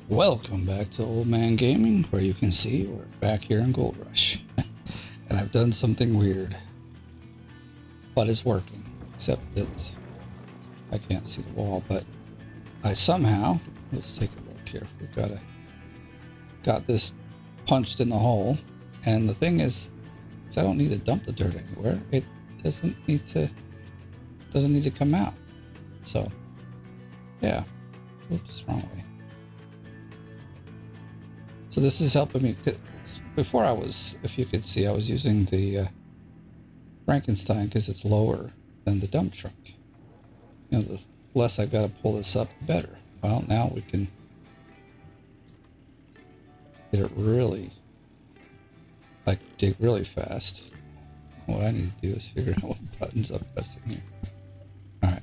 Welcome back to Old Man Gaming, where you can see we're back here in Gold Rush. And I've done something weird, but it's working, except that I can't see the wall. But I somehow, let's take a look here, we've got this punched in the hole. And the thing is I don't need to dump the dirt anywhere. It doesn't need to come out. So yeah, oops, wrong way. So this is helping me. Before I was, if you could see, I was using the Frankenstein because it's lower than the dump truck. You know, the less I've got to pull this up, the better. Well, now we can get it really, like, dig really fast. What I need to do is figure out what buttons I'm pressing here. All right.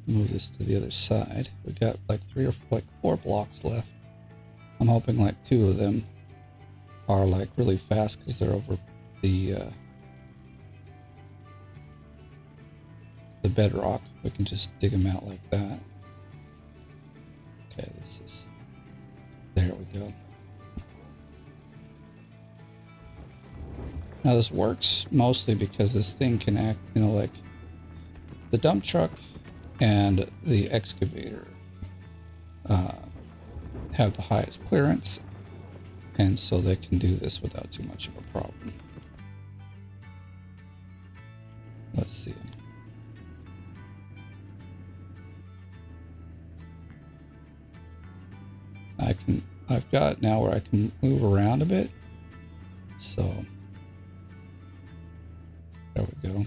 Move this to the other side. We got like four blocks left. I'm hoping like 2 of them are like really fast because they're over the bedrock. We can just dig them out like that. Okay, there we go. Now this works mostly because this thing can act, you know, like the dump truck and the excavator have the highest clearance, and so they can do this without too much of a problem. Let's see. I've got now where I can move around a bit. So there we go.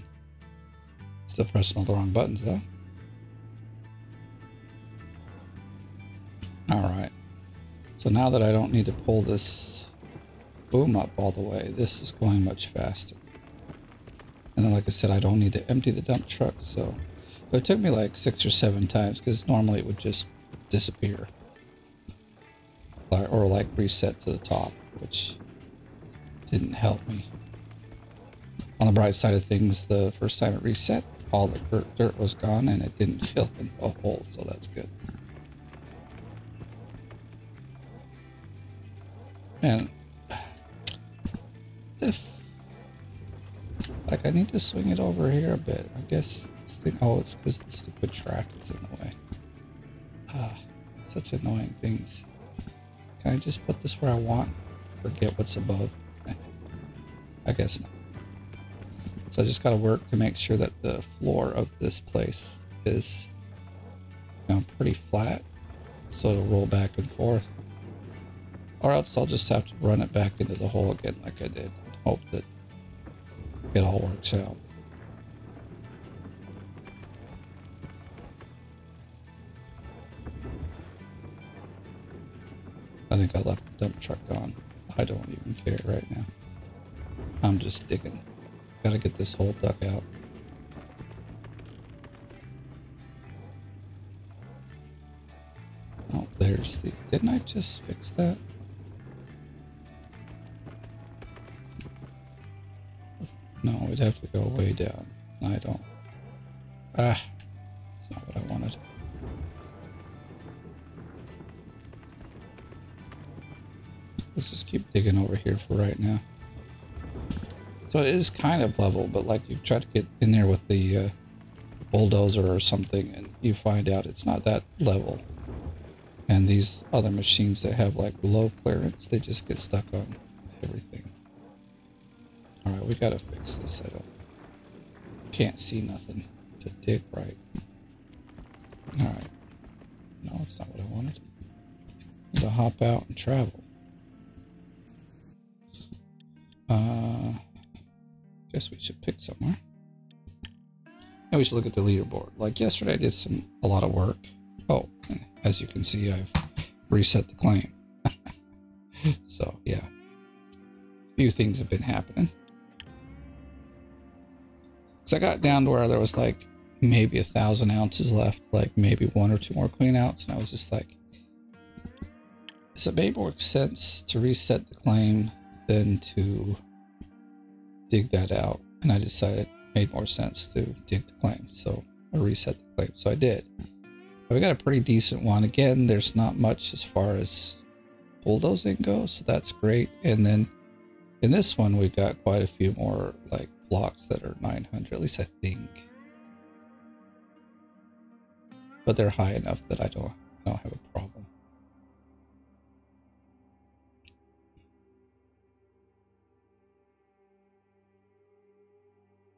Still pressing all the wrong buttons though. All right. So now that I don't need to pull this boom up all the way, this is going much faster. And then, like I said, I don't need to empty the dump truck. So it took me like 6 or 7 times because normally it would just disappear. Or like reset to the top, which didn't help me. On the bright side of things, the first time it reset, all the dirt was gone and it didn't fill in the hole, so that's good. And like I need to swing it over here a bit. I guess this thing, oh, it's because the stupid track is in the way. Such annoying things. Can I just put this where I want? Forget what's above? I guess not. So I just got to work to make sure that the floor of this place is, you know, pretty flat, so it'll roll back and forth. Or else I'll just have to run it back into the hole again like I did. Hope that it all works out. I think I left the dump truck on. I don't even care right now. I'm just digging. Gotta get this hole dug out. Oh, there's the... Didn't I just fix that? No, we'd have to go way down. I don't... That's not what I wanted. Let's just keep digging over here for right now. So it is kind of level, but like you try to get in there with the bulldozer or something and you find out it's not that level. And these other machines that have like low clearance, they just get stuck on everything. All right, we gotta fix this. Can't see nothing to dig right. All right. No, it's not what I wanted. I need to hop out and travel. Guess we should pick somewhere. And we should look at the leaderboard. Like yesterday, I did a lot of work. Oh, and as you can see, I've reset the claim. So yeah, a few things have been happening. So I got down to where there was like maybe 1,000 ounces left, like maybe 1 or 2 more clean outs, and I was just like, does it make more sense to reset the claim than to dig that out? And I decided it made more sense to dig the claim, so I reset the claim. So I did, We got a pretty decent one. Again, there's not much as far as bulldozing goes, so that's great. And then in this one, we got quite a few more like blocks that are 900, at least I think. But they're high enough that I don't have a problem.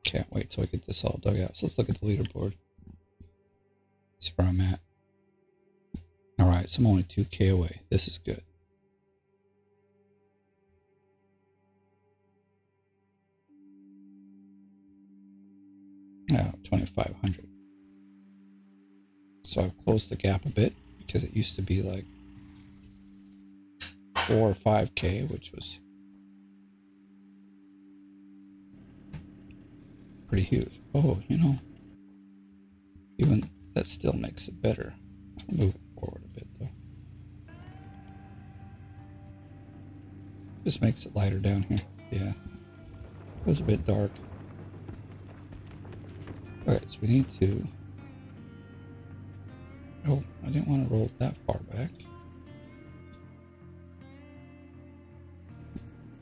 Can't wait till we get this all dug out. So let's look at the leaderboard. See where I'm at. All right, so I'm only 2K away. This is good. Now 2,500. So I've closed the gap a bit because it used to be like 4 or 5K, which was pretty huge. Oh, you know, even that still makes it better. I'll move it forward a bit though. Just makes it lighter down here. Yeah, it was a bit dark. Okay, so we need to... Oh, I didn't want to roll it that far back.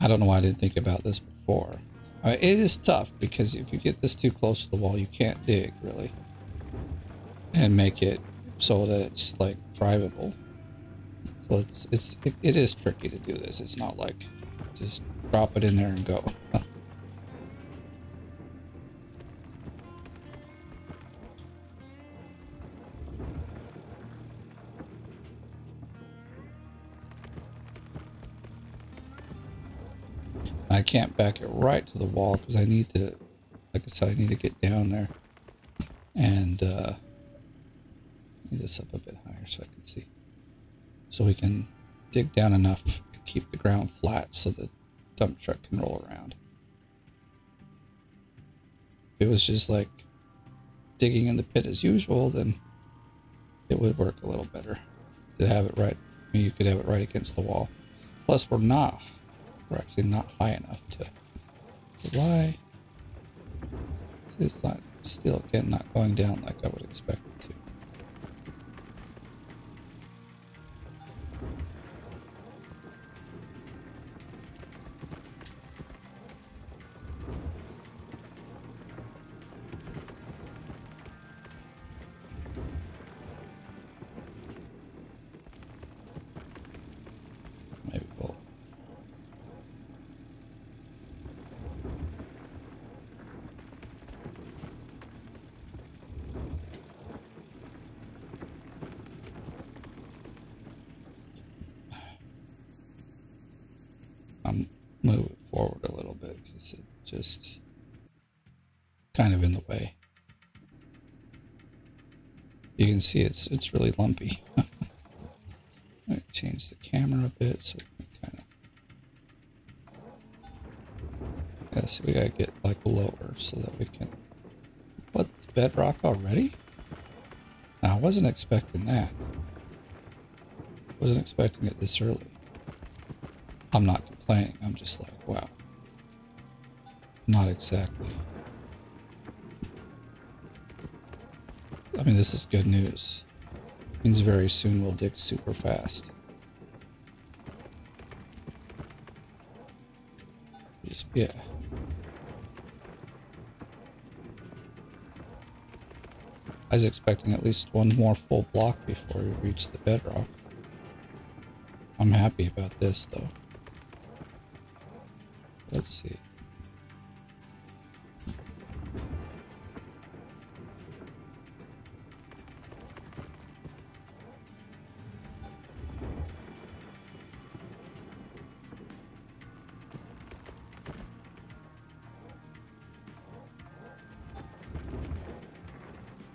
I don't know why I didn't think about this before. It is tough because if you get this too close to the wall, you can't dig really and make it so that it's like drivable. So it is tricky to do this. It's not like just drop it in there and go. I can't back it right to the wall because I need to, like I said, I need to get down there and move this up a bit higher so I can see. So we can dig down enough to keep the ground flat so the dump truck can roll around. If it was just like digging in the pit as usual, then it would work a little better to have it right. I mean, you could have it right against the wall. Plus, we're actually not high enough to lie. It's not, still, again, not going down like I would expect it to. Maybe we'll... move it forward a little bit because it just kind of in the way. You can see it's really lumpy. I'm going to change the camera a bit so we can kind of... Yeah, so we got to get like lower so that we can... What, it's bedrock already? No, I wasn't expecting that. Wasn't expecting it this early. I'm not complaining, I'm just like, wow. Not exactly. I mean, this is good news. Means very soon we'll dig super fast. Just, yeah. I was expecting at least one more full block before we reach the bedrock. I'm happy about this though. Let's see.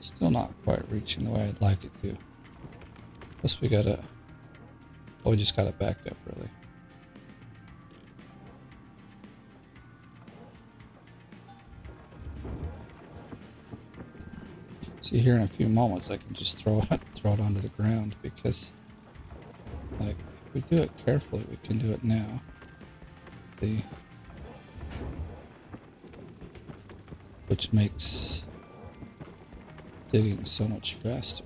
Still not quite reaching the way I'd like it to. Plus we gotta... Oh, we just gotta back up really. See, here in a few moments I can just throw it onto the ground because, like, if we do it carefully, we can do it now. Which makes digging so much faster.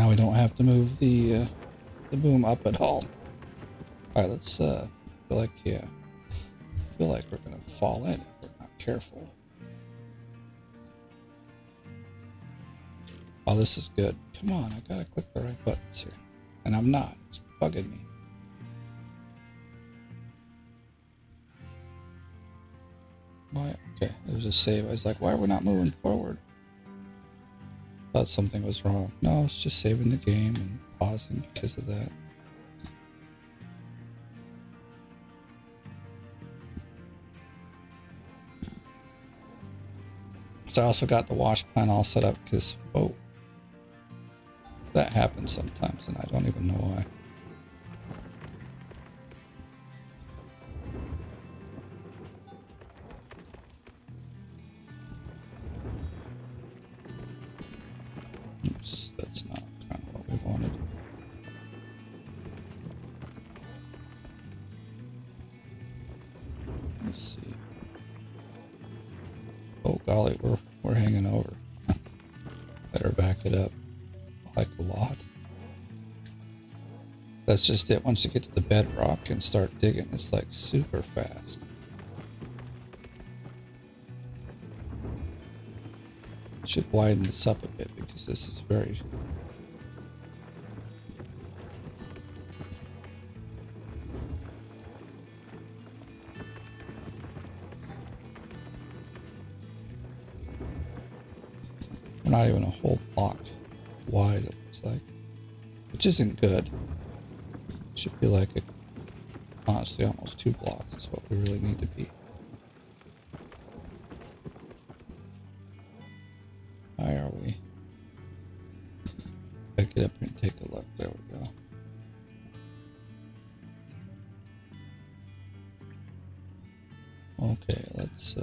Now we don't have to move the boom up at all. All right, let's feel like we're gonna fall in if we're not careful. Oh, this is good. Come on, I gotta click the right buttons here, and I'm not. It's bugging me. Why? Okay, there's a save. I was like, why are we not moving forward? Thought something was wrong. No, it's just saving the game and pausing because of that. So I also got the wash plan all set up because, oh, that happens sometimes and I don't even know why. Oops, that's not kind of what we wanted. Let's see. Oh golly, we're hanging over. Better back it up like a lot. That's just it. Once you get to the bedrock and start digging, it's like super fast. Should widen this up a bit because this is very... We're not even a whole block wide, it looks like. Which isn't good. It should be like, honestly, almost 2 blocks is what we really need to be. High are we? Gotta get up here and take a look. There we go. Okay, let's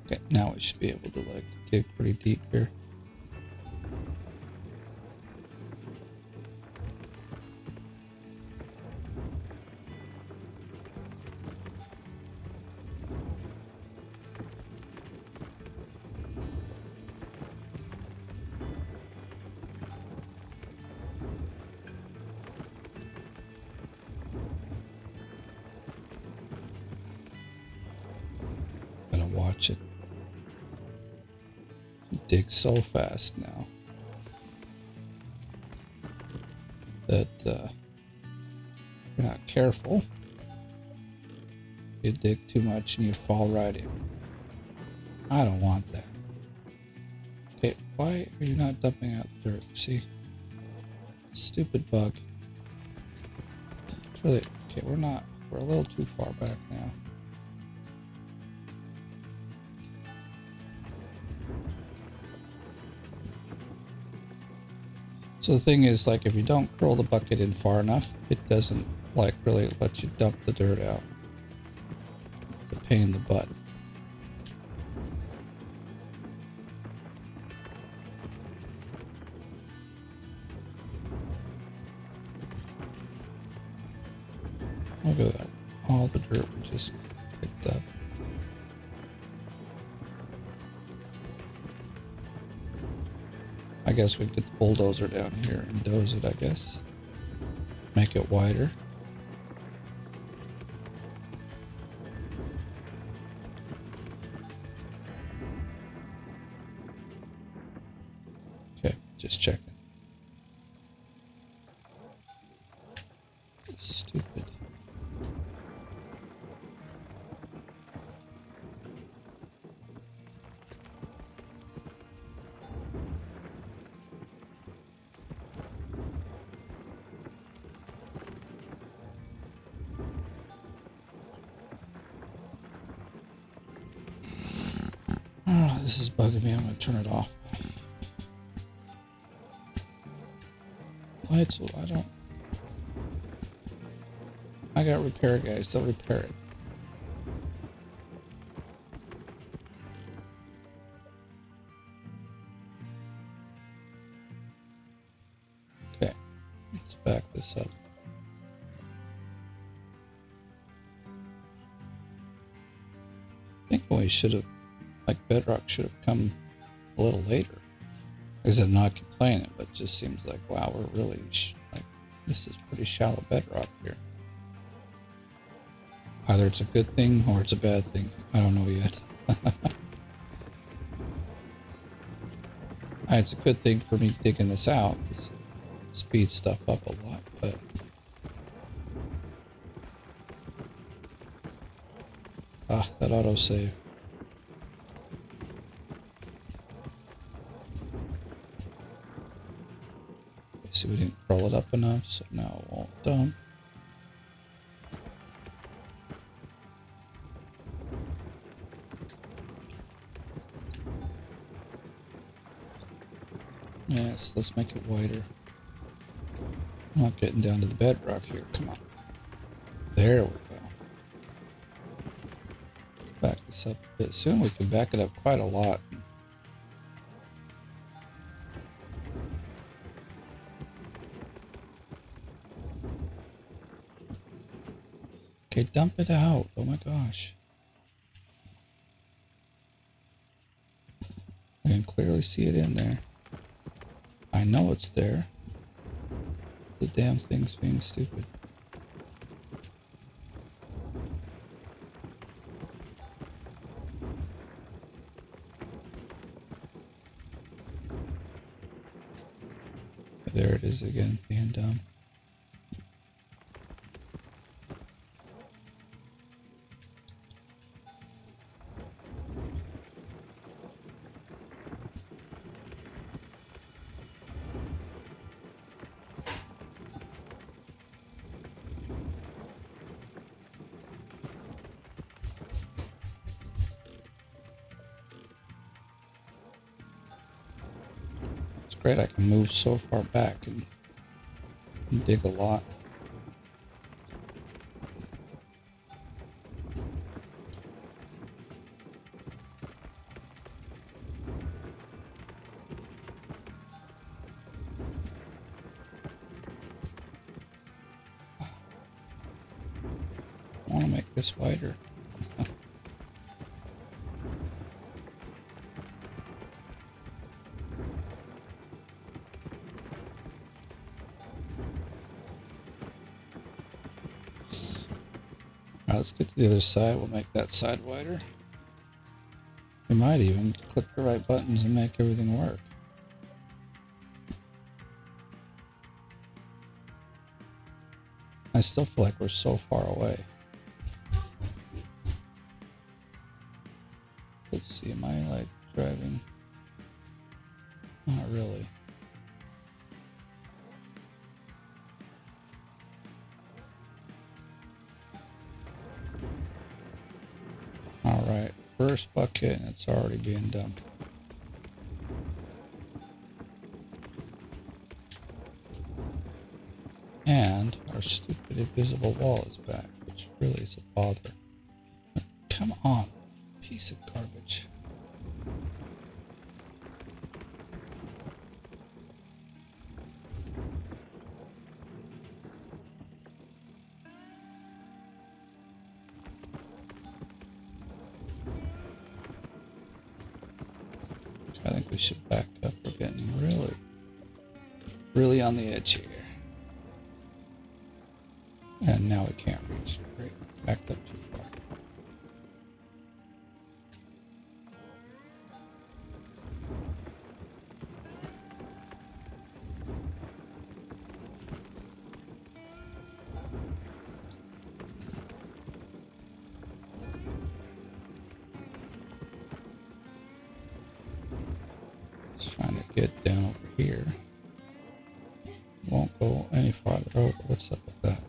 okay, now we should be able to like dig pretty deep here. Gotta watch it. Dig so fast now that if you're not careful, you dig too much and you fall right in. I don't want that. Okay, why are you not dumping out the dirt? See? Stupid bug. It's really okay, we're a little too far back now. So the thing is, like, if you don't curl the bucket in far enough, it doesn't, like, really let you dump the dirt out. It's a pain in the butt. Look at that. All the dirt we just picked up. I guess we can get the bulldozer down here and doze it, I guess. Make it wider. Okay, just checking. Stupid. Oh, this is bugging me. I'm going to turn it off. Lights, I got repair guys. They'll repair it. Okay. Let's back this up. I think we should have, like, bedrock should have come a little later. Is I'm not complaining, but it just seems like, wow, we're really like, this is pretty shallow bedrock here. Either it's a good thing or it's a bad thing. I don't know yet. It's a good thing for me digging this out. It speeds stuff up a lot, but that autosave. See, we didn't curl it up enough, so now it won't dump. Yes, let's make it wider. I'm not getting down to the bedrock here. Come on. There we go. Back this up a bit. Soon we can back it up quite a lot. Okay, dump it out. Oh my gosh. I can clearly see it in there. I know it's there. The damn thing's being stupid. There it is again, being dumb. Great, I can move so far back and dig a lot. I want to make this wider. Let's get to the other side. We'll make that side wider. We might even click the right buttons and make everything work. I still feel like we're so far away. Let's see, am I like driving? Not really. Alright, first bucket and it's already being done. And our stupid invisible wall is back, which really is a bother. Come on, piece of garbage. I think we should back up. We're getting really on the edge here. And now we can't reach. Great. Backed up too far. Just trying to get down over here. Won't go any farther over. What's up with that?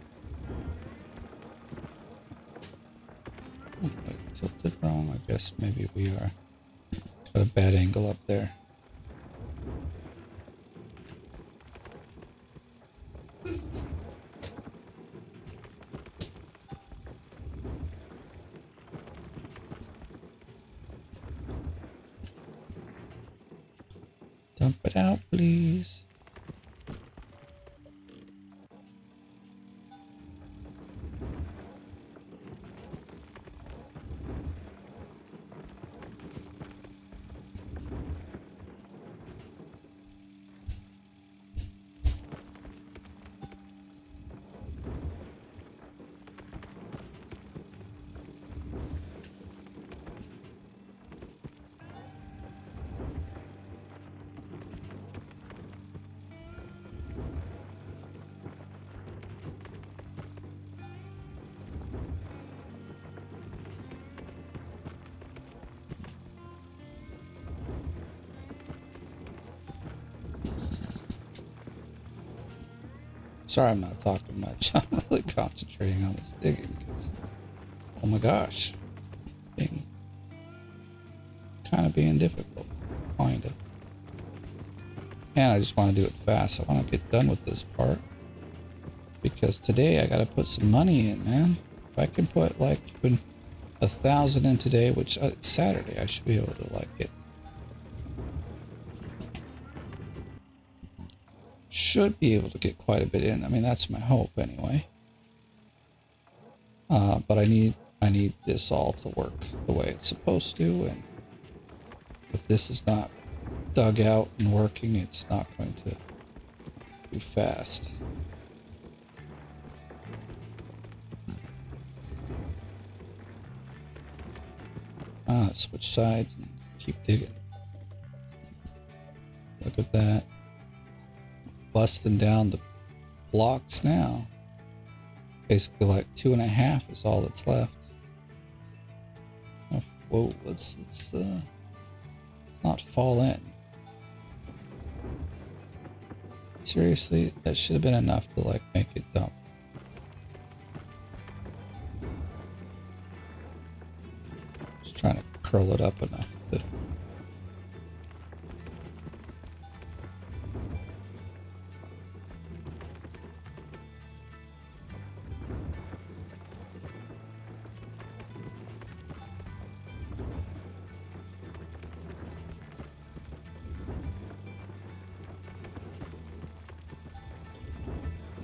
Tilted wrong. I guess maybe we are. Got a bad angle up there. Dump it out, please. Sorry I'm not talking much. I'm really concentrating on this digging because, oh my gosh, kind of being difficult, kind of. And I just want to do it fast. I want to get done with this part because today I got to put some money in, man. If I can put like even 1,000 in today, which it's Saturday, I should be able to like get. Should be able to get quite a bit in. I mean, that's my hope anyway. But I need this all to work the way it's supposed to, and if this is not dug out and working, it's not going to be fast. Switch sides and keep digging. Look at that. Busting down the blocks now. Basically like 2.5 is all that's left. Oh, whoa, let's not fall in. Seriously, that should have been enough to like make it dump. Just trying to curl it up enough to.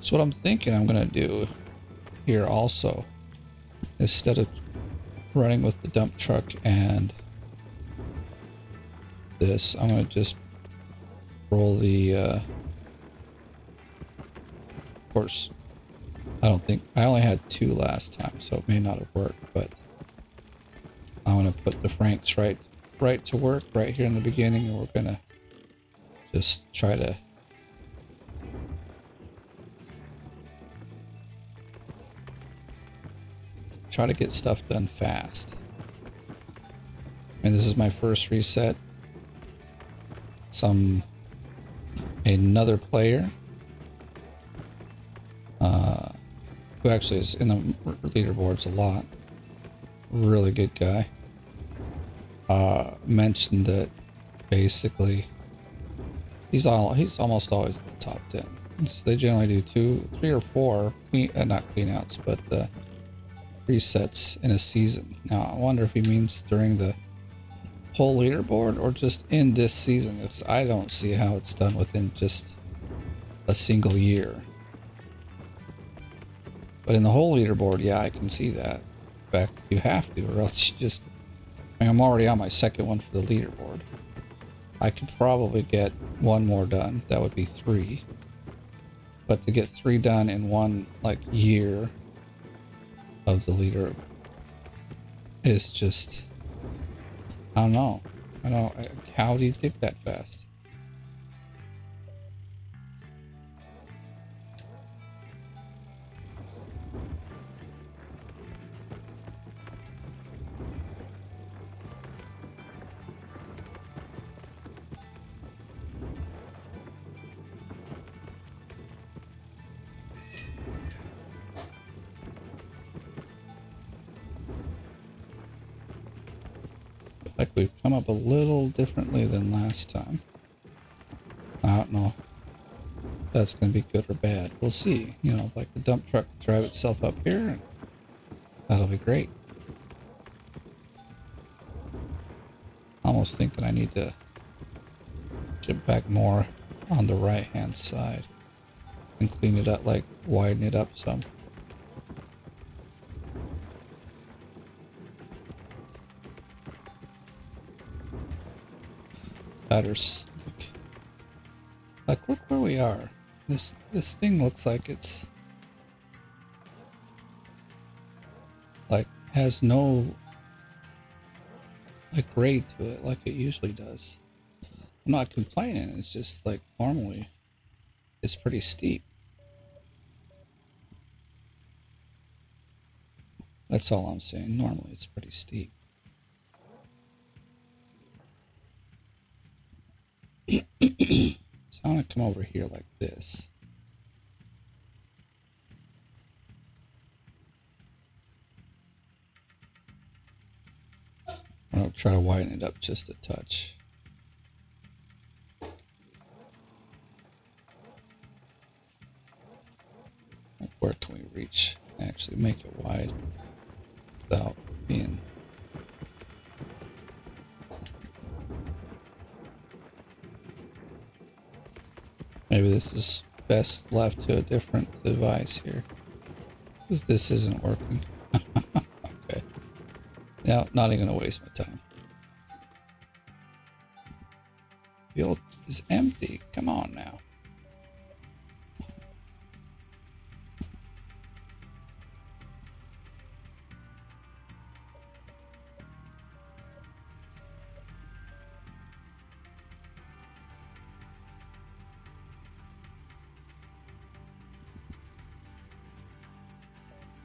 So what I'm thinking I'm gonna do here also, instead of running with the dump truck and this, I'm gonna just roll the of course I only had 2 last time, so it may not have worked, but I'm gonna put the Franks right to work right here in the beginning, and we're gonna just try to get stuff done fast. And this is my first reset. Another player who actually is in the leaderboards a lot, really good guy, mentioned that basically he's almost always in the top 10. So they generally do 2, 3 or 4 not cleanouts, but resets in a season. Now I wonder if he means during the whole leaderboard or just in this season. I don't see how it's done within just a single year. But in the whole leaderboard, yeah, I can see that. In fact, you have to, or else you just. I mean, I'm already on my second one for the leaderboard. I could probably get 1 more done. That would be 3. But to get 3 done in one like year of the leader is just, I don't know. How do you dig that fast? Like we've come up a little differently than last time. I don't know if that's going to be good or bad. We'll see. You know, like the dump truck drive itself up here, and that'll be great. Almost thinking I need to get back more on the right hand side and clean it up, like widen it up some. Like look where we are. This thing looks like it's like has no like grade to it like it usually does. I'm not complaining, it's just like normally it's pretty steep. That's all I'm saying. Normally it's pretty steep. So I'm gonna come over here like this. I'll try to widen it up just a touch. Where can we reach? Actually make it wide without being... Maybe this is best left to a different device here, because this isn't working. Okay. Now, not even gonna waste my time. Field is empty. Come on now.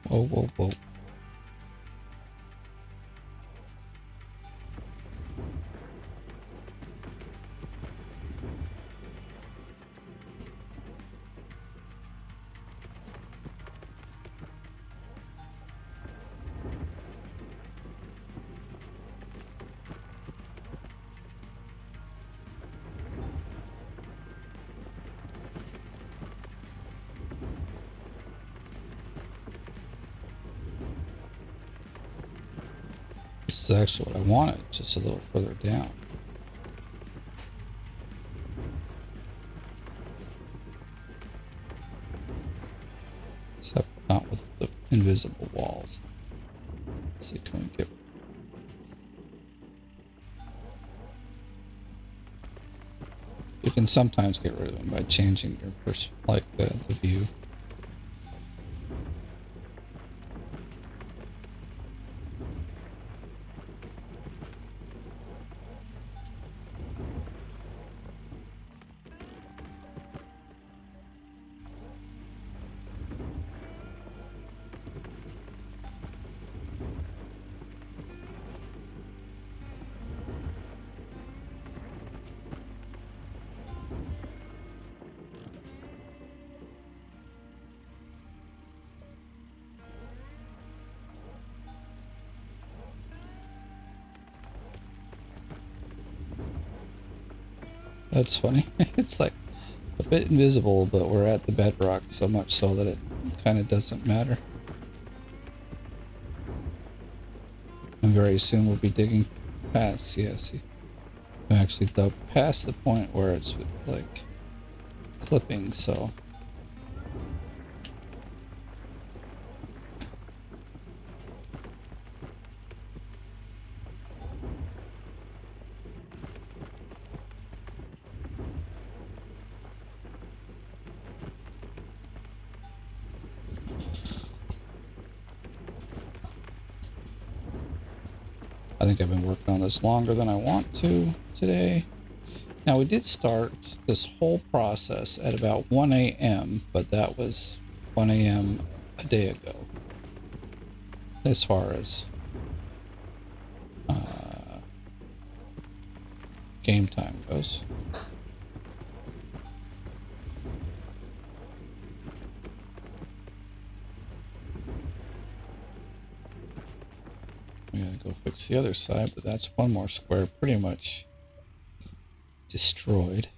Whoa, whoa, whoa. This is actually what I wanted, just a little further down. Except not with the invisible walls. Let's see, can we get... You can sometimes get rid of them by changing your the view. That's funny. It's like a bit invisible, but we're at the bedrock so much so that it kind of doesn't matter. And very soon we'll be digging past, yeah, see. Actually, though, past the point where it's like clipping, so. I think I've been working on this longer than I want to today. Now, we did start this whole process at about 1 a.m., but that was 1 a.m. a day ago, as far as game time goes. We gotta go fix the other side, but that's one more square pretty much destroyed.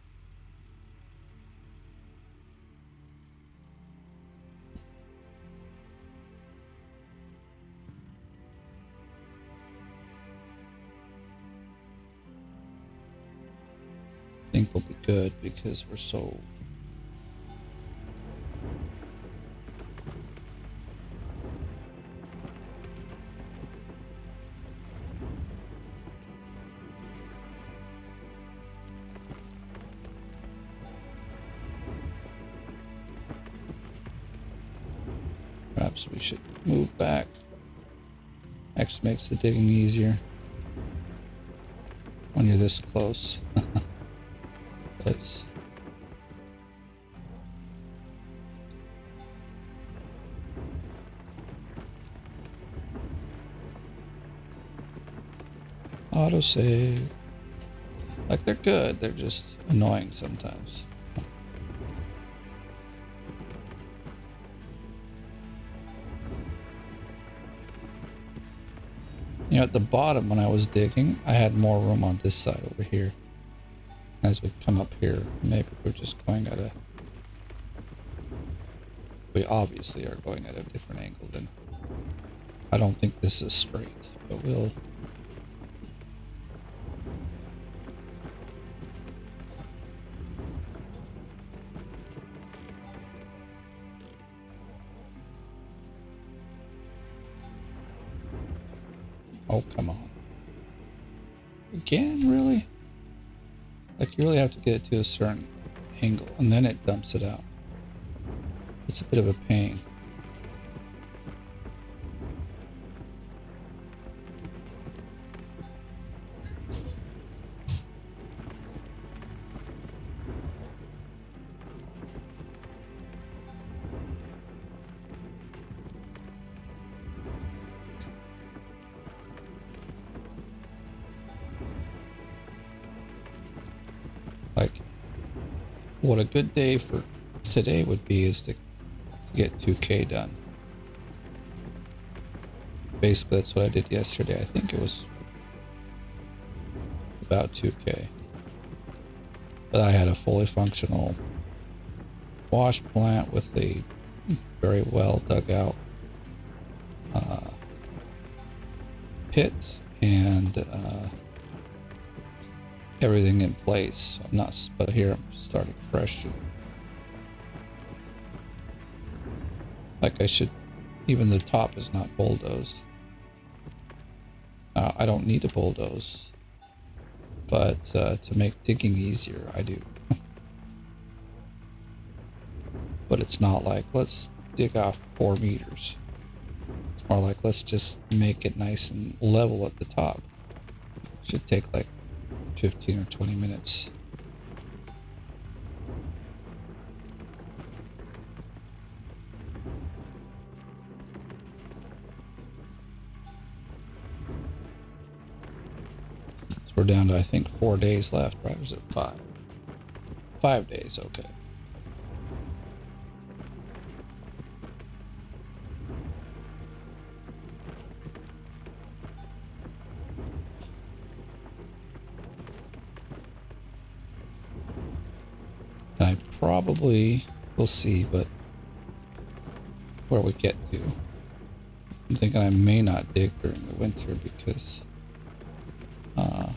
I think we'll be good because we're so... Perhaps we should move back. X makes the digging easier when you're this close. Let's... Autosave. Like, they're good, they're just annoying sometimes. You know, at the bottom when I was digging, I had more room on this side over here. As we come up here, maybe we're just going at a... We obviously are going at a different angle than... I don't think this is straight, but we'll... Oh, come on. Again, really? Like, you really have to get it to a certain angle, and then it dumps it out. It's a bit of a pain. Like, what a good day for today would be is to get 2K done. Basically, that's what I did yesterday. I think it was about 2K. But I had a fully functional wash plant with a very well dug out pit and everything in place. I'm not, but here I'm starting fresh. Like I should, even the top is not bulldozed. I don't need to bulldoze, but to make digging easier, I do. But it's not like, let's dig off 4 meters. It's more like, let's just make it nice and level at the top. Should take like 15 or 20 minutes. So we're down to, I think, 4 days left, right? Or was it 5? 5 days, okay. And I probably will see, but where we get to. I'm thinking I may not dig during the winter because oh,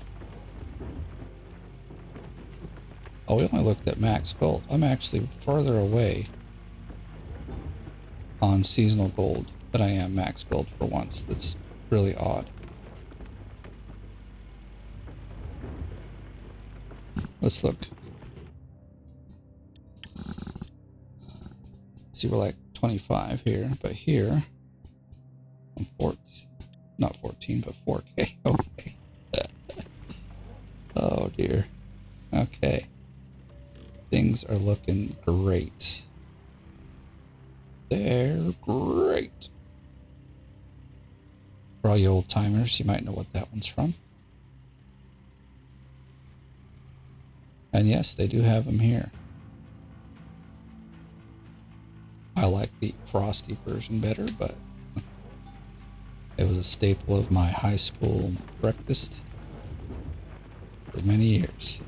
we only looked at max gold. I'm actually further away on seasonal gold than I am max gold for once. That's really odd. Let's look. See, we're like 25 here, but here I'm not 14, but 4K. Okay. Oh dear. Okay. Things are looking great. They're great. For all you old timers, you might know what that one's from. And yes, they do have them here. I like the frosty version better, but it was a staple of my high school breakfast for many years.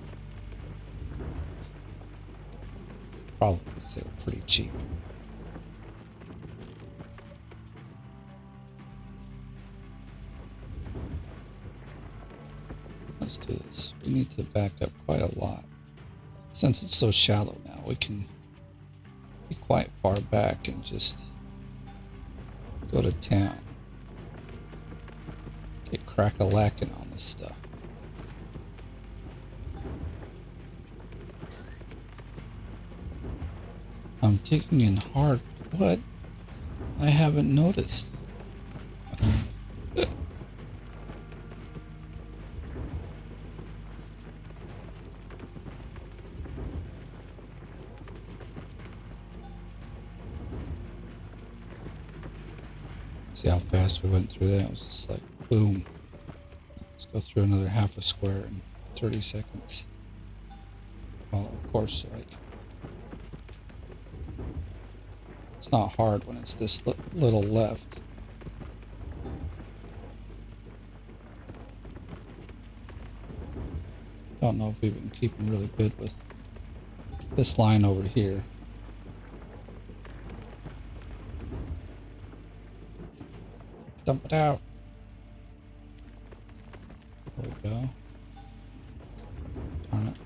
Probably because they were pretty cheap. Let's do this. We need to back up quite a lot. Since it's so shallow now, we can be quite far back and just go to town. Get crack-a-lackin' on this stuff. I'm digging in hard. What? I haven't noticed. See how fast we went through that? It was just like, boom. Let's go through another half a square in 30 seconds. Well, of course, like, it's not hard when it's this little left. Don't know if we've been keeping really good with this line over here. Dump it out. There we go. Darn it.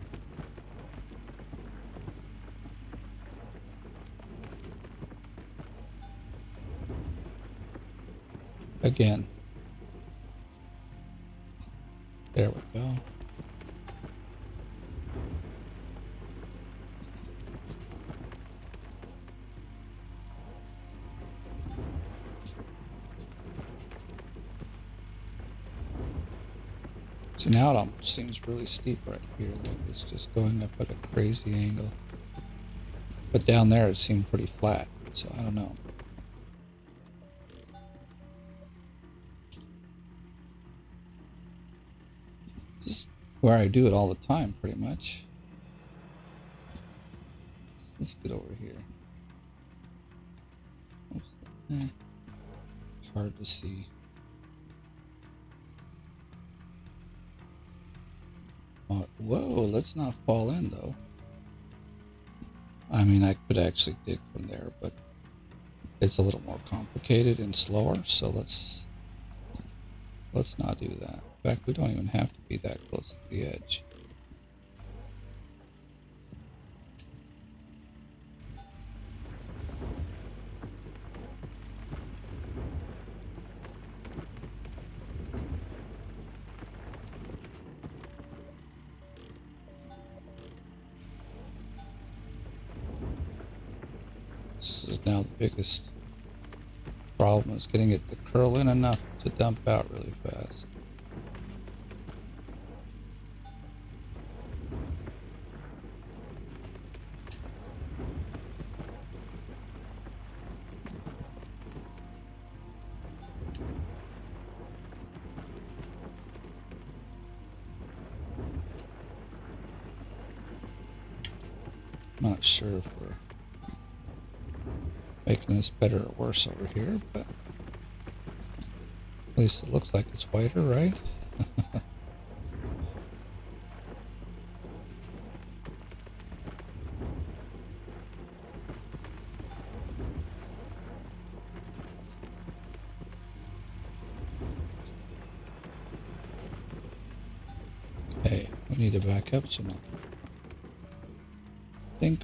Again. There we go. So now it almost seems really steep right here, like it's just going up at a crazy angle. But down there it seemed pretty flat, so I don't know. This is where I do it all the time, pretty much. Let's get over here. Hard to see. Whoa, let's not fall in though. I mean, I could actually dig from there, but it's a little more complicated and slower, so let's not do that. In fact, we don't even have to be that close to the edge. This is now the biggest problem, is getting it to curl in enough to dump out really fast. Not sure if we're making this better or worse over here, but at least it looks like it's whiter, right? Okay, we need to back up some more. I think,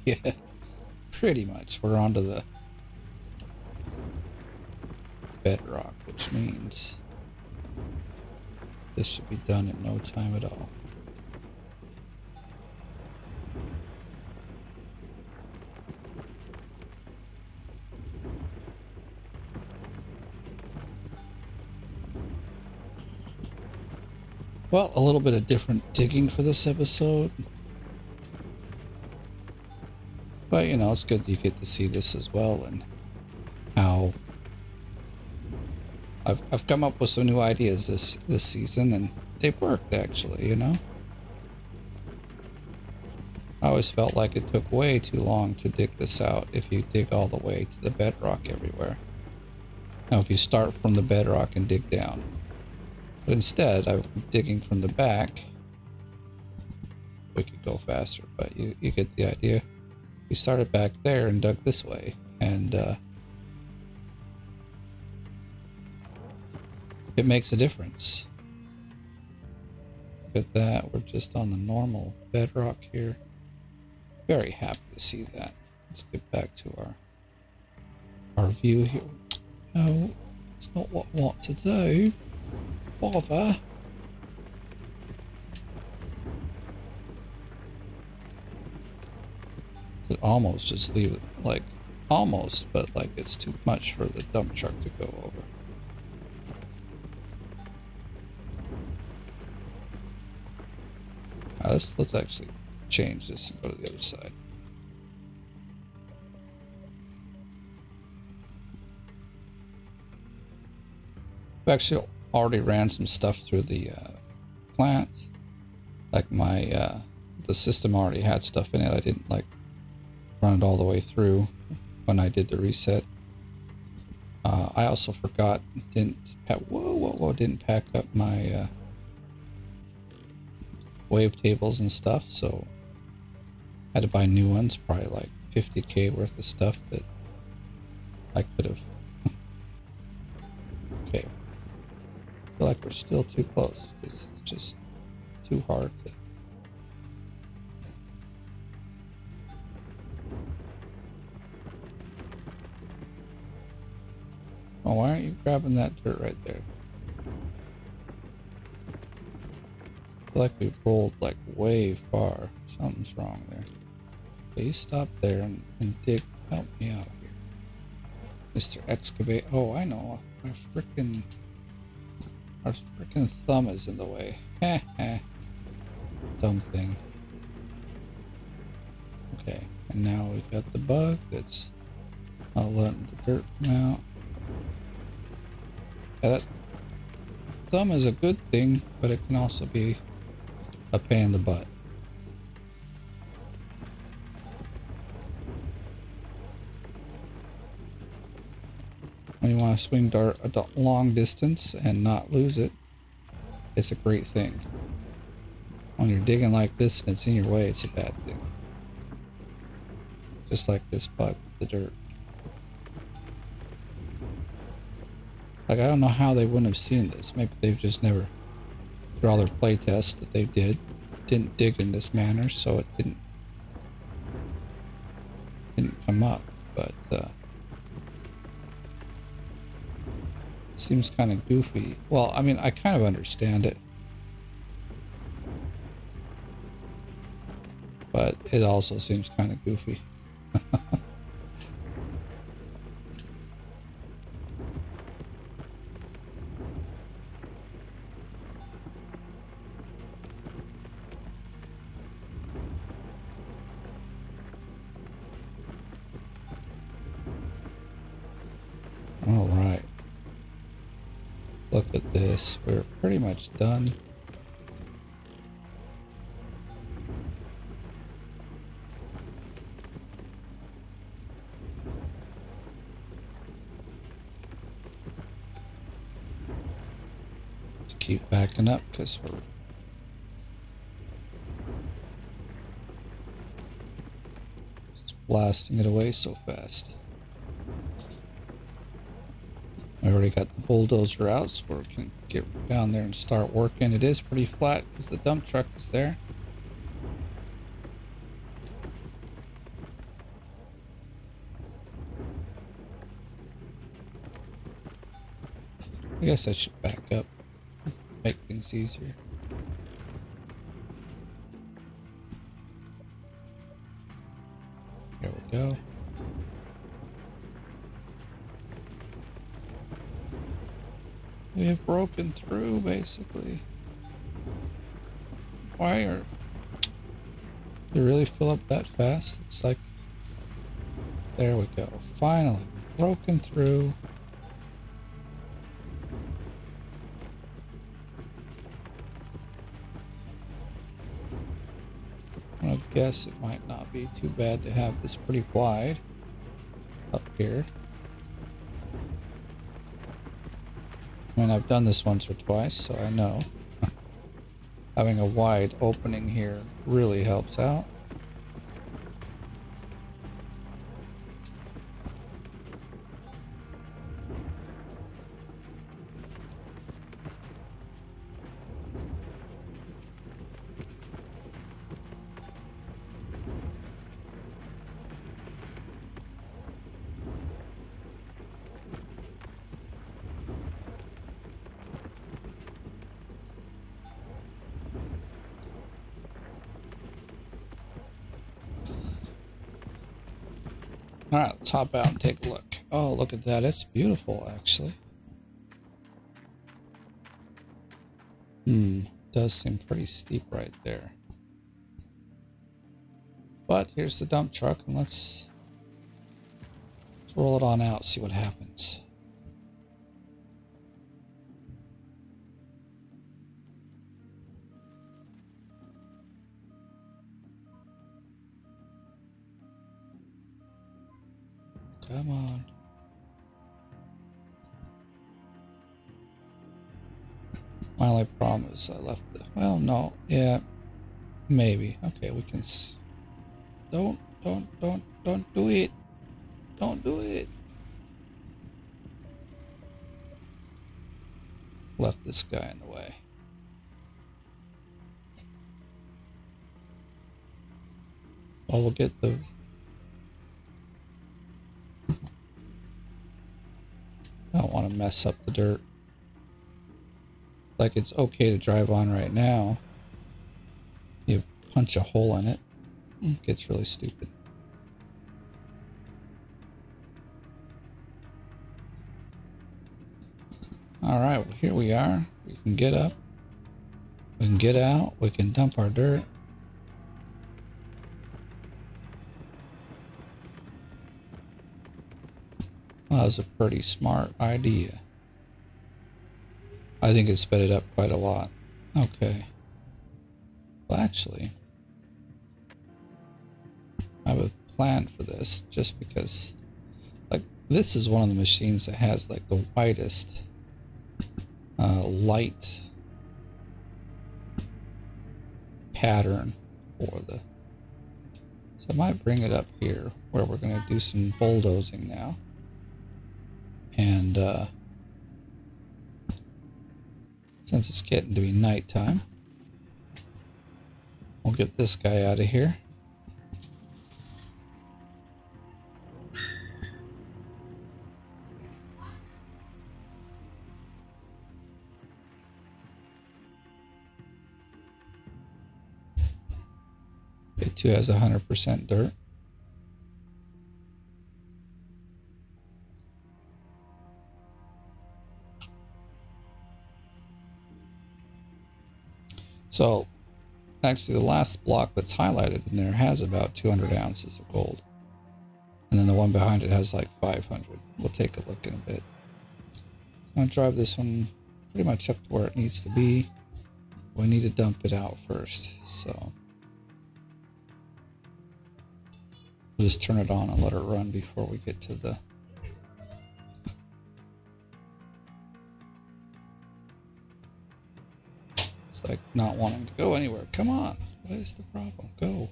yeah. Pretty much, we're onto the bedrock, which means this should be done in no time at all. Well, a little bit of different digging for this episode. But, you know, it's good that you get to see this as well, and how I've come up with some new ideas this season, and they've worked, actually, you know? I always felt like it took way too long to dig this out if you dig all the way to the bedrock everywhere. Now, if you start from the bedrock and dig down. But instead, I'm digging from the back. We could go faster, but you get the idea. We started back there and dug this way, and it makes a difference. Look at that, we're just on the normal bedrock here. Very happy to see that. Let's get back to our view here. No, it's not what I want to do. Bother. Could almost just leave it, like, almost, but like it's too much for the dump truck to go over. Let's actually change this and go to the other side. I've actually already ran some stuff through the plant. Like the system already had stuff in it. I didn't like run it all the way through when I did the reset. I also forgot, didn't pack up my wavetables and stuff, so I had to buy new ones, probably like 50K worth of stuff that I could have. Okay, I feel like we're still too close. This is just too hard to. Oh, why aren't you grabbing that dirt right there? I feel like we rolled like way far. Something's wrong there. Okay, you stop there and dig. Help me out here, Mr. Excavate. Oh, I know. Our frickin' thumb is in the way. Heh heh. Dumb thing. Okay, and now we've got the bug that's not letting the dirt come out. Yeah, that thumb is a good thing, but it can also be a pain in the butt. When you want to swing dart a long distance and not lose it, it's a great thing. When you're digging like this and it's in your way, it's a bad thing. Just like this bug with the dirt. Like, I don't know how they wouldn't have seen this. Maybe they've just never, through all their play tests that they didn't dig in this manner, so it didn't come up. But seems kind of goofy. Well, I mean, I kind of understand it, but it also seems kind of goofy. All right. Look at this. We're pretty much done. Just keep backing up because we're just blasting it away so fast. I already got the bulldozer out, so we can get down there and start working. It is pretty flat because the dump truck is there. I guess I should back up, make things easier. There we go. We have broken through, basically. Why are they really fill up that fast? It's like, there we go. Finally, broken through. I'm gonna guess it might not be too bad to have this pretty wide up here. I mean, I've done this once or twice, so I know. Having a wide opening here really helps out. Alright, let's hop out and take a look. Oh, look at that. It's beautiful, actually. Does seem pretty steep right there. But here's the dump truck, and let's roll it on out, see what happens. Come on. My only problem is I left the... Well, no. Yeah. Maybe. Okay, we can don't do it. Don't do it. Left this guy in the way. Well, we'll get the... I don't want to mess up the dirt. Like, it's okay to drive on right now. You punch a hole in it, it gets really stupid. Alright, well, here we are. We can get up. We can get out. We can dump our dirt. Well, that was a pretty smart idea. I think it sped it up quite a lot. Okay. Well, actually, I have a plan for this, just because, like, this is one of the machines that has, like, the widest light pattern for the... So I might bring it up here, where we're going to do some bulldozing now. And, since it's getting to be nighttime, we'll get this guy out of here. It too has 100% dirt. So, actually the last block that's highlighted in there has about 200 ounces of gold. And then the one behind it has like 500. We'll take a look in a bit. I'm going to drive this one pretty much up to where it needs to be. We need to dump it out first, so we'll just turn it on and let it run before we get to the... It's like not wanting to go anywhere. Come on. What is the problem? Go.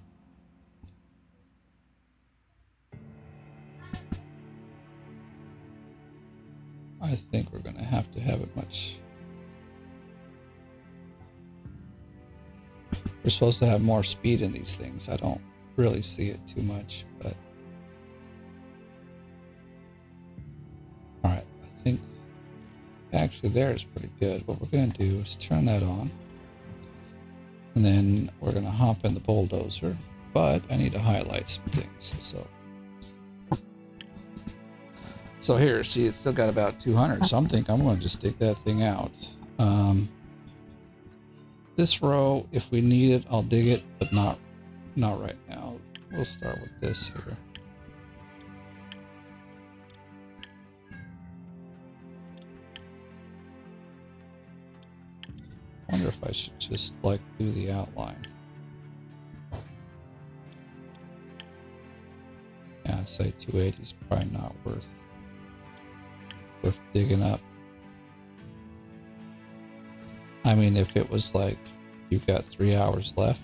I think we're going to have it much... We're supposed to have more speed in these things. I don't really see it too much, but... Alright, I think... Actually, there is pretty good. What we're going to do is turn that on. And then we're going to hop in the bulldozer. But I need to highlight some things, so here, see, it's still got about 200, so I'm thinking I'm going to just dig that thing out. This row, if we need it, I'll dig it, but not right now. We'll start with this here. I wonder if I should just, like, do the outline. Yeah, I'd say 280 is probably not worth digging up. I mean, if it was like you've got 3 hours left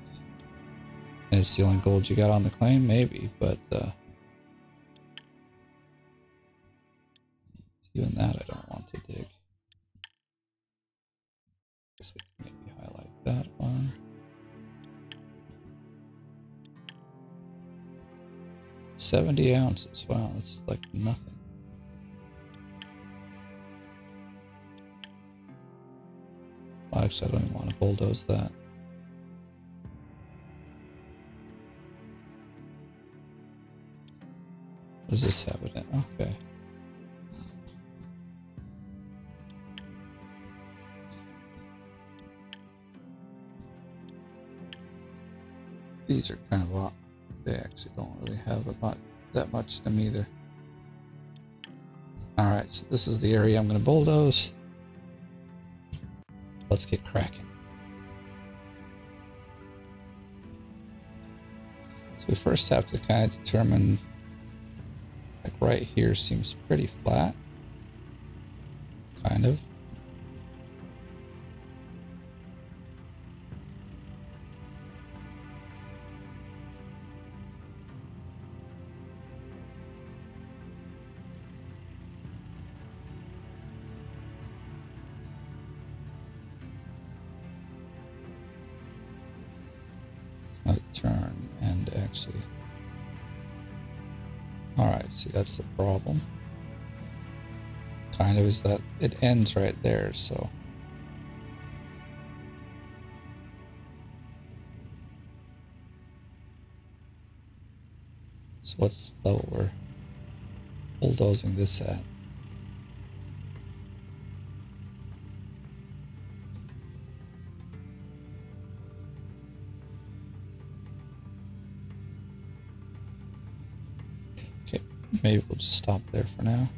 and it's the only gold you got on the claim, maybe, but even that I don't want to dig. Guess we can maybe highlight that one. $70 ounces. Wow, that's like nothing. Well, actually, I don't even want to bulldoze that. What does this have in it? Okay. These are kind of off. They actually don't really have that much in them either. Alright, so this is the area I'm going to bulldoze. Let's get cracking. So we first have to kind of determine, like right here seems pretty flat. Kind of. actually. Alright, see, that's the problem. Kind of is that it ends right there, so. So what's the level we're bulldozing this at? Okay, maybe we'll just stop there for now.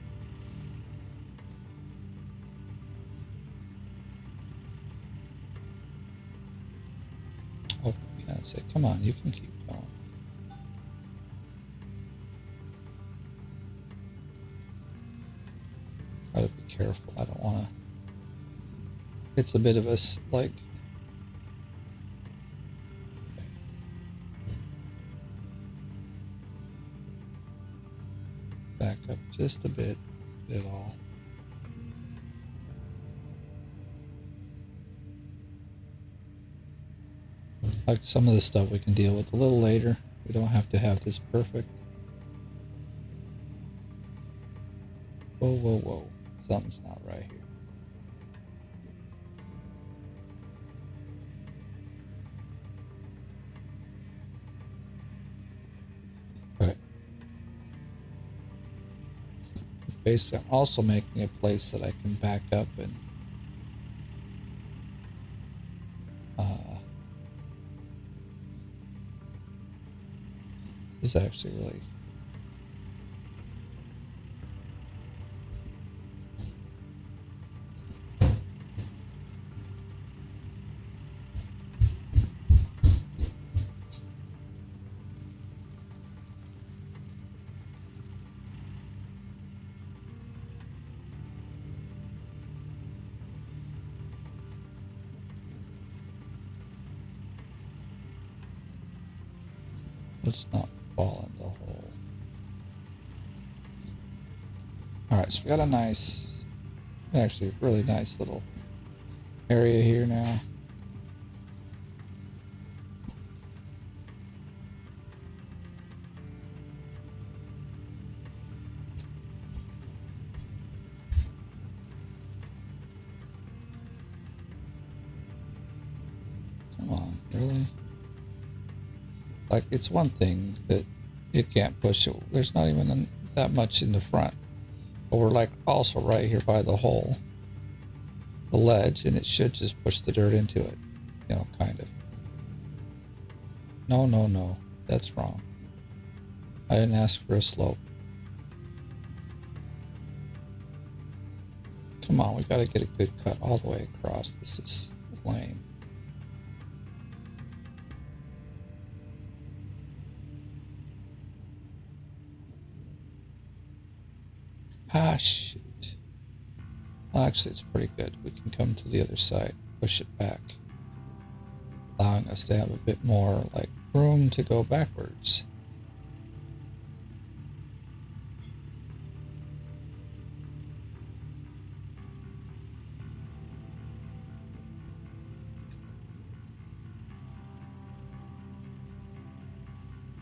Oh, yeah, say, come on, you can keep going. Gotta be careful. I don't want to. It's a bit of a like. Back up just a bit. Get it all. Like some of the stuff we can deal with a little later. We don't have to have this perfect. Whoa, whoa, whoa. Something's not right here. Okay. Basically, I'm also making a place that I can back up and this is actually really let's not fall in the hole. Alright, so we got a nice, actually really nice little area here now. Come on, really? Like, it's one thing that it can't push it. There's not even that much in the front. But we're like also right here by the hole, the ledge, and it should just push the dirt into it. You know, kind of. No, no, no. That's wrong. I didn't ask for a slope. Come on, we gotta get a good cut all the way across. This is lame. Ah, shoot. Well, actually, it's pretty good. We can come to the other side, push it back, allowing us to have a bit more, like, room to go backwards.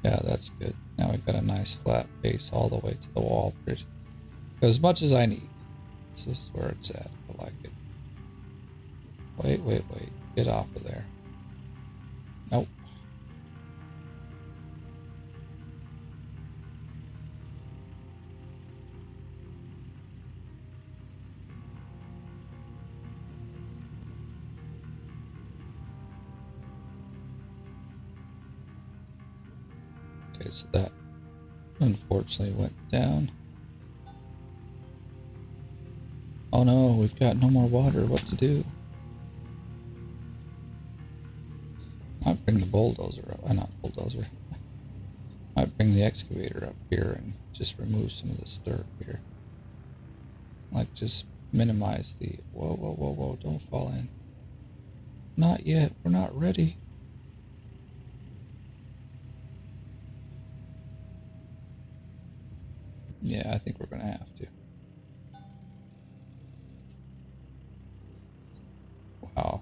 Yeah, that's good. Now we've got a nice flat base all the way to the wall. As much as I need. This is where it's at. I like it. Wait, wait, wait. Get off of there. Nope. Okay, so that unfortunately went down. Oh no, we've got no more water. What to do? Might bring the bulldozer up. Not bulldozer. Might bring the excavator up here and just remove some of this dirt here. Like, just minimize the... Whoa, whoa, whoa, whoa. Don't fall in. Not yet. We're not ready. Yeah, I think we're going to have to. Wow.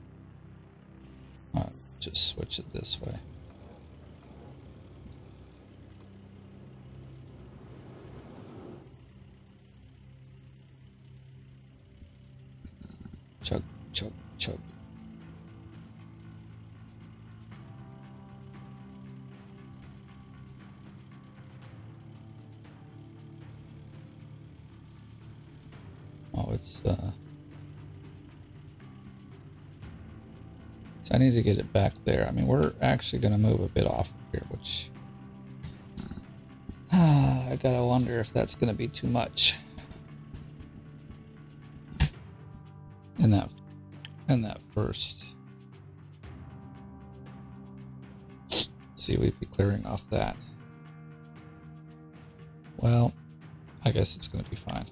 I'll just switch it this way. Chug, chug, chug. Oh, it's so I need to get it back there. I mean, we're actually going to move a bit off here, which I gotta wonder if that's going to be too much in that first. Let's see, we'd be clearing off that. Well, I guess it's going to be fine.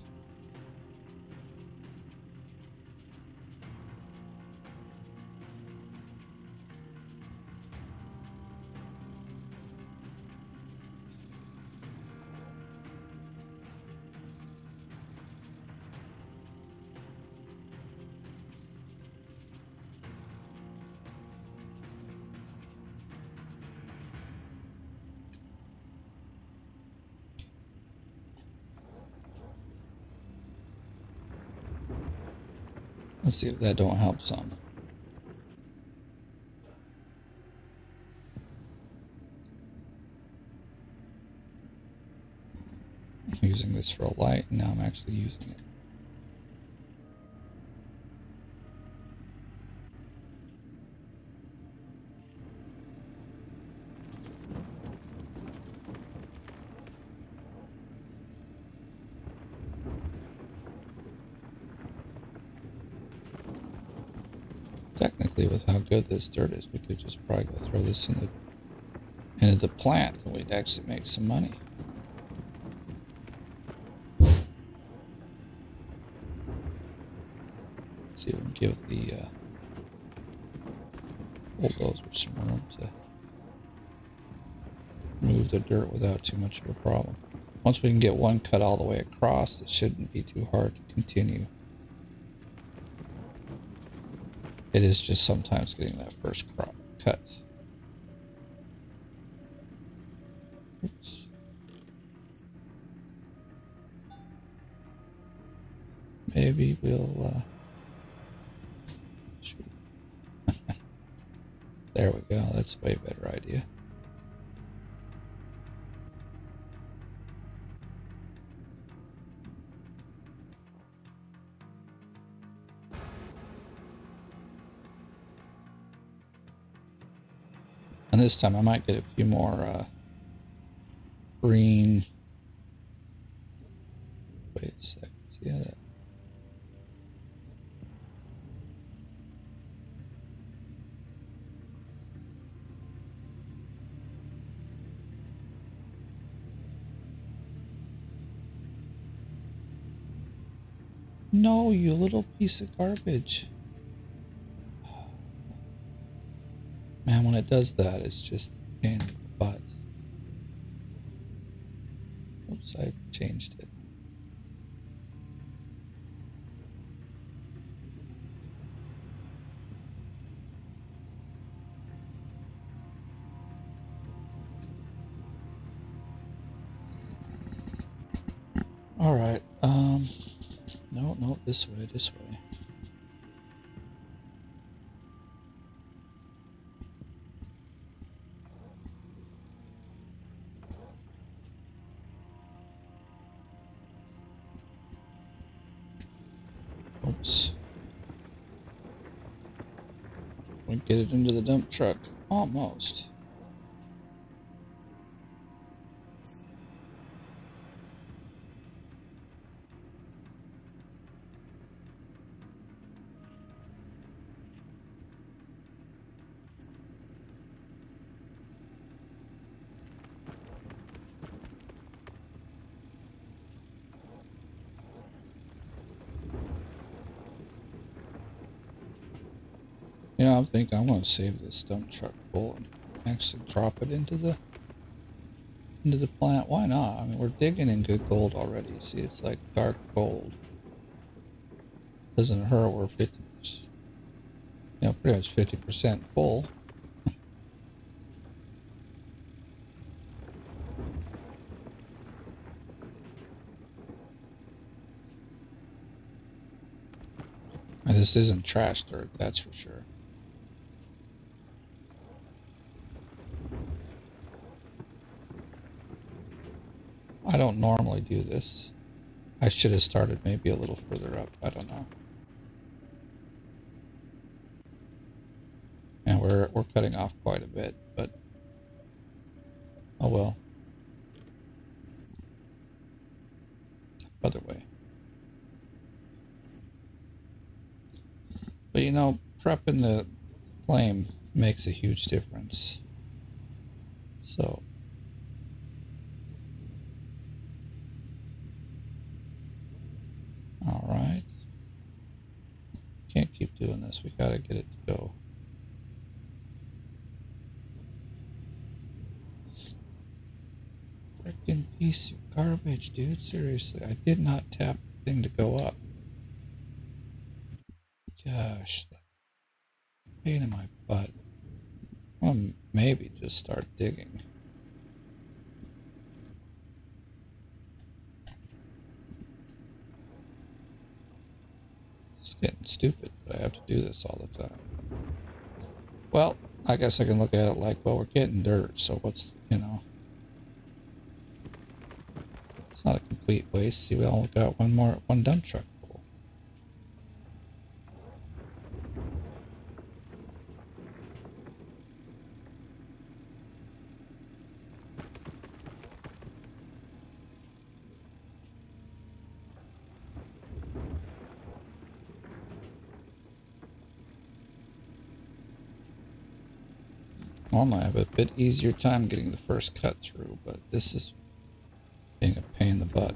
Let's see if that don't help some. I'm using this for a light, and now I'm actually using it. Technically, with how good this dirt is, we could just probably go throw this into the plant, and we'd actually make some money. See if we can give the bulldozer some room to move the dirt without too much of a problem. Once we can get one cut all the way across, it shouldn't be too hard to continue. It is just sometimes getting that first crop cut. Oops. Maybe we'll shoot. There we go. That's a way better idea. And this time I might get a few more green. Wait a second. See how that? No, you little piece of garbage. Man, when it does that, it's just a pain in the butt. Oops, I changed it. All right. No, this way, this way. Oops. We get it into the dump truck. Almost. You know, I'm thinking I'm going to save this dump truck full and actually drop it into the plant. Why not? I mean, we're digging in good gold already. See, it's like dark gold. Doesn't hurt. We're 50%, pretty much 50% full. I this isn't trash dirt, that's for sure. I don't normally do this. I should have started maybe a little further up. I don't know. And we're cutting off quite a bit, but oh well. Other way. But you know, prepping the flame makes a huge difference. So all right. Can't keep doing this. We gotta get it to go. Freaking piece of garbage, dude. Seriously, I did not tap the thing to go up. Gosh, the pain in my butt. Well, maybe just start digging. It's getting stupid, but I have to do this all the time. Well, I guess I can look at it like, well, we're getting dirt, so what's, you know. It's not a complete waste. See, we only got one dump truck full. Normally I have a bit easier time getting the first cut through, but this is being a pain in the butt.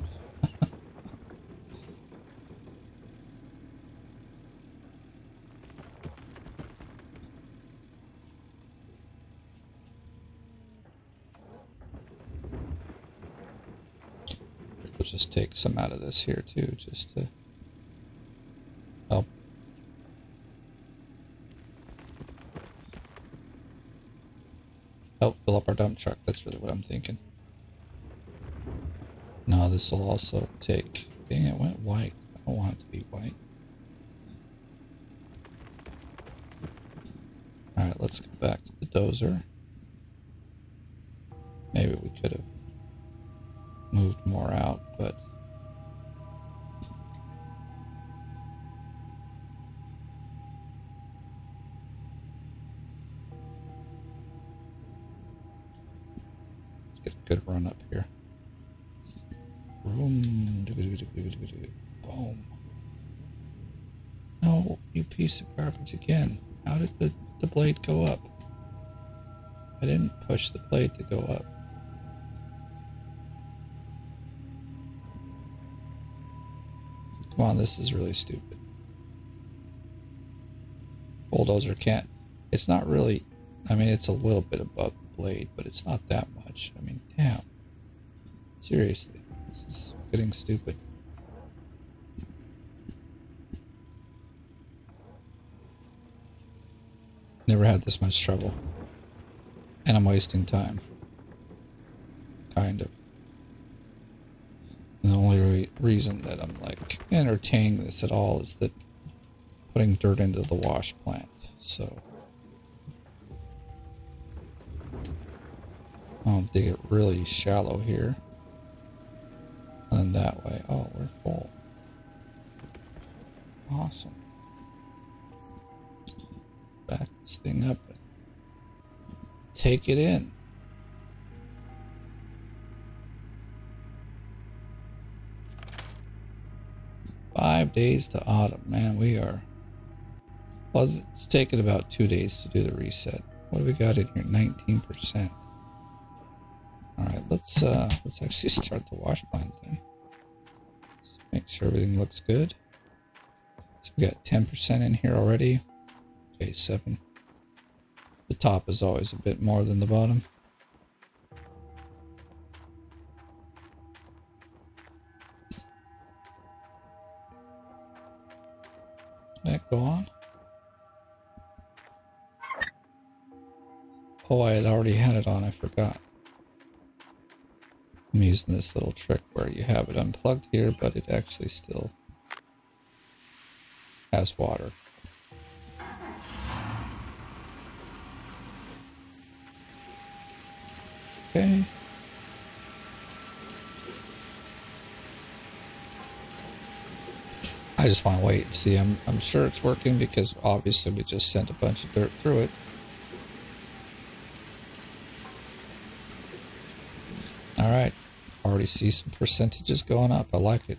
We'll just take some out of this here too, just to help. Help fill up our dump truck. That's really what I'm thinking. No, this will also take... Dang, it went white. I don't want it to be white. Alright, let's go back to the dozer. Maybe we could have moved more out, but... let's get a good run up here. Boom. Boom. No, you piece of garbage again. How did the blade go up? I didn't push the blade to go up. Come on, this is really stupid. Bulldozer can't. It's not really, I mean, it's a little bit above the blade, but it's not that much. I mean, damn. Seriously, this is getting stupid. Never had this much trouble. And I'm wasting time. Kind of. And the only reason that I'm like entertaining this at all is that putting dirt into the wash plant. So I'll dig it really shallow here. And that way. Oh, we're full. Awesome. Back this thing up and take it in. Five days to autumn. Man, we are... Well, it's taken about 2 days to do the reset. What do we got in here? 19%. Alright, let's actually start the wash plant then. Let's make sure everything looks good. So we got 10% in here already. Okay, 7. The top is always a bit more than the bottom. That go on? Oh, I had already had it on, I forgot. I'm using this little trick where you have it unplugged here, but it actually still has water. Okay. I just want to wait and see. I'm sure it's working because obviously we just sent a bunch of dirt through it. All right. Already see some percentages going up. I like it.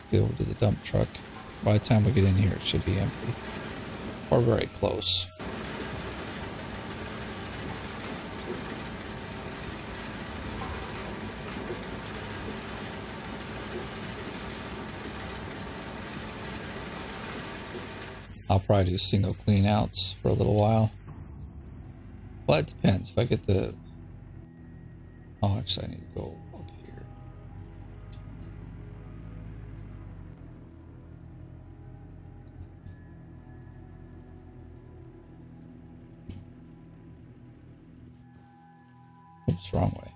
Get over to the dump truck. By the time we get in here, it should be empty. Or very close. I'll probably do single clean outs for a little while. Well, it depends. If I get the... Oh, actually, I need to go up here. Oops, wrong way.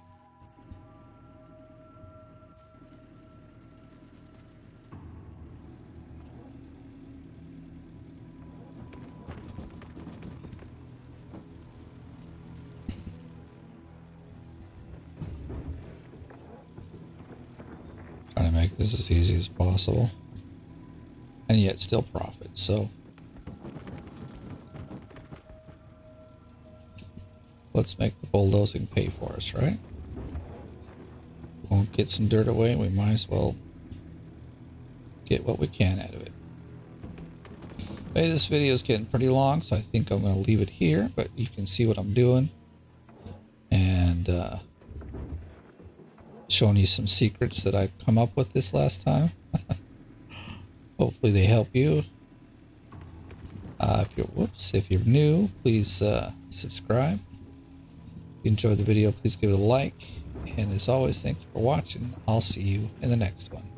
Trying to make this as easy as possible. And yet still profit, so... Let's make the bulldozing pay for us, right? Won't get some dirt away, we might as well get what we can out of it. Hey, this video is getting pretty long, so I think I'm going to leave it here, but you can see what I'm doing. And showing you some secrets that I've come up with this last time. Hopefully they help you. If you're new, please subscribe. If you enjoyed the video, please give it a like. And as always, thank you for watching. I'll see you in the next one.